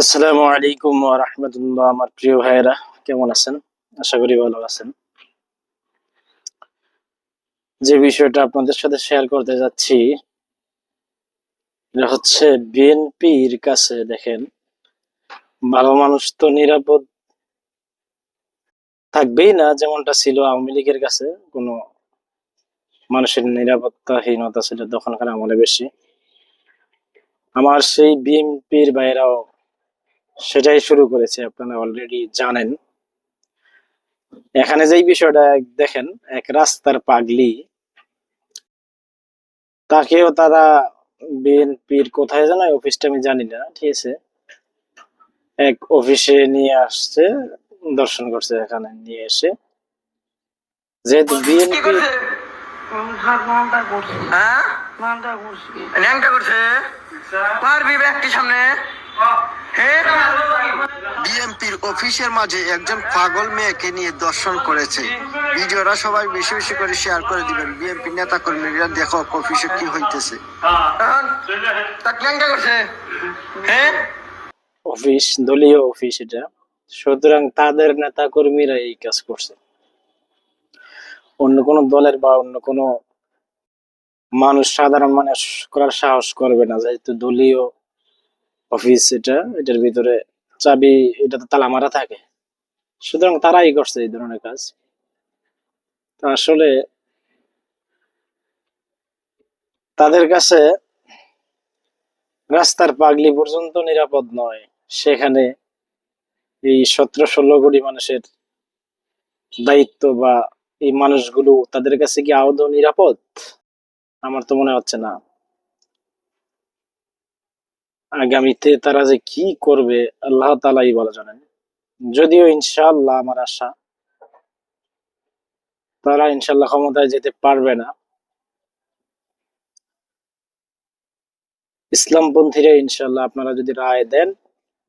আসসালামু আলাইকুম ওয়া রাহমাতুল্লাহ। আমার প্রিয় ভাইয়েরা, কেমন আছেন? আশা করি ভালো আছেন। যে বিষয়টা আপনাদের সাথে শেয়ার করতে যাচ্ছি, এটা হচ্ছে বিএনপির কাছে দেখেন, ভালো মানুষ তো নিরাপদ থাকবেই না, যেমনটা ছিল আওয়ামী লীগের কাছে। কোনো মানুষের নিরাপত্তাহীনতা ছিল তখনকার আমলে বেশি। আমার সেই বিএনপির ভাইয়েরাও সেটাই শুরু করেছে, আপনারা অলরেডি জানেন। এখানে যেই বিষয়টা দেখেন, এক রাস্তার পাগলি, তাকেও তারা বিএনপির কোথায় জানা অফিসটা আমি জানি না, ঠিক আছে, এক অফিসে নিয়ে আসছে, দর্শন করছে। এখানে নিয়ে এসে যেহেতু বিএনপি বিএনপির অফিসের মাঝে একজন পাগল মেয়েকে নিয়ে দর্শন করেছে। ভিডিওটা সবাই বেশি বেশি করে শেয়ার করে দিবেন। বিএনপি নেতা কর্মীরা দেখো অফিসে কি হইতেছে। অফিস, দলীয় অফিস এটা, সুতরাং তাদের নেতা কর্মীরা এই কাজ করছে। অন্য কোনো দলের বা অন্য কোনো মানুষ, সাধারণ মানুষ করার সাহস করবে না, যেহেতু দলীয় অফিস এটা, এটার ভিতরে চাবি, এটা তো তালা মারা থাকে। সুতরাং তারাই করছে এই ধরনের কাজ। তো আসলে তাদের কাছে রাস্তার পাগলি পর্যন্ত নিরাপদ নয়। সেখানে এই 17-16 কোটি মানুষের দায়িত্ব বা এই মানুষগুলো, তাদের কাছে কি আদৌ নিরাপদ? আমার তো মনে হচ্ছে না। আগামীতে তারা যে কি করবে আল্লাহ তাআলাই ভালো জানেন। যদিও ইনশাআল্লাহ আমার আশা, তারা ইনশাআল্লাহ ক্ষমতায় যেতে পারবে না। ইসলামপন্থীরা ইনশাআল্লাহ, আপনারা যদি রায় দেন,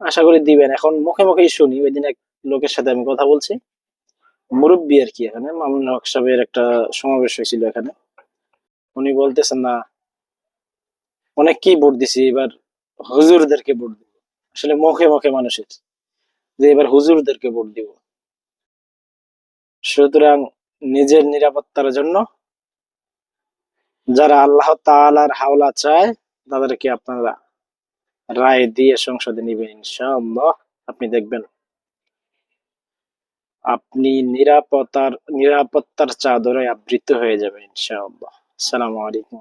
আশা করি দিবেন। এখন মুখে মুখেই শুনি, ওই দিন এক লোকের সাথে আমি কথা বলছি, মুরব্বী আর কি, এখানে মামুনুল হক সাহেবের একটা সমাবেশ হয়েছিল এখানে। উনি বলতেছেন না, অনেককেই ভোট দিছি, এবার হুজুরদেরকে ভোট দিব। আসলে মুখে মুখে মানুষের যে এবার হুজুরদেরকে ভোট দিব। সুতরাং নিজের নিরাপত্তার জন্য যারা আল্লাহ তাআলার হাওলা চায়, তাদেরকে আপনারা রায় দিয়ে সংসদে নিবেন ইনশাআল্লাহ। আপনি দেখবেন আপনি নিরাপত্তার চাদরে আবৃত হয়ে যাবেন ইনশাআল্লাহ। আসসালামু আলাইকুম।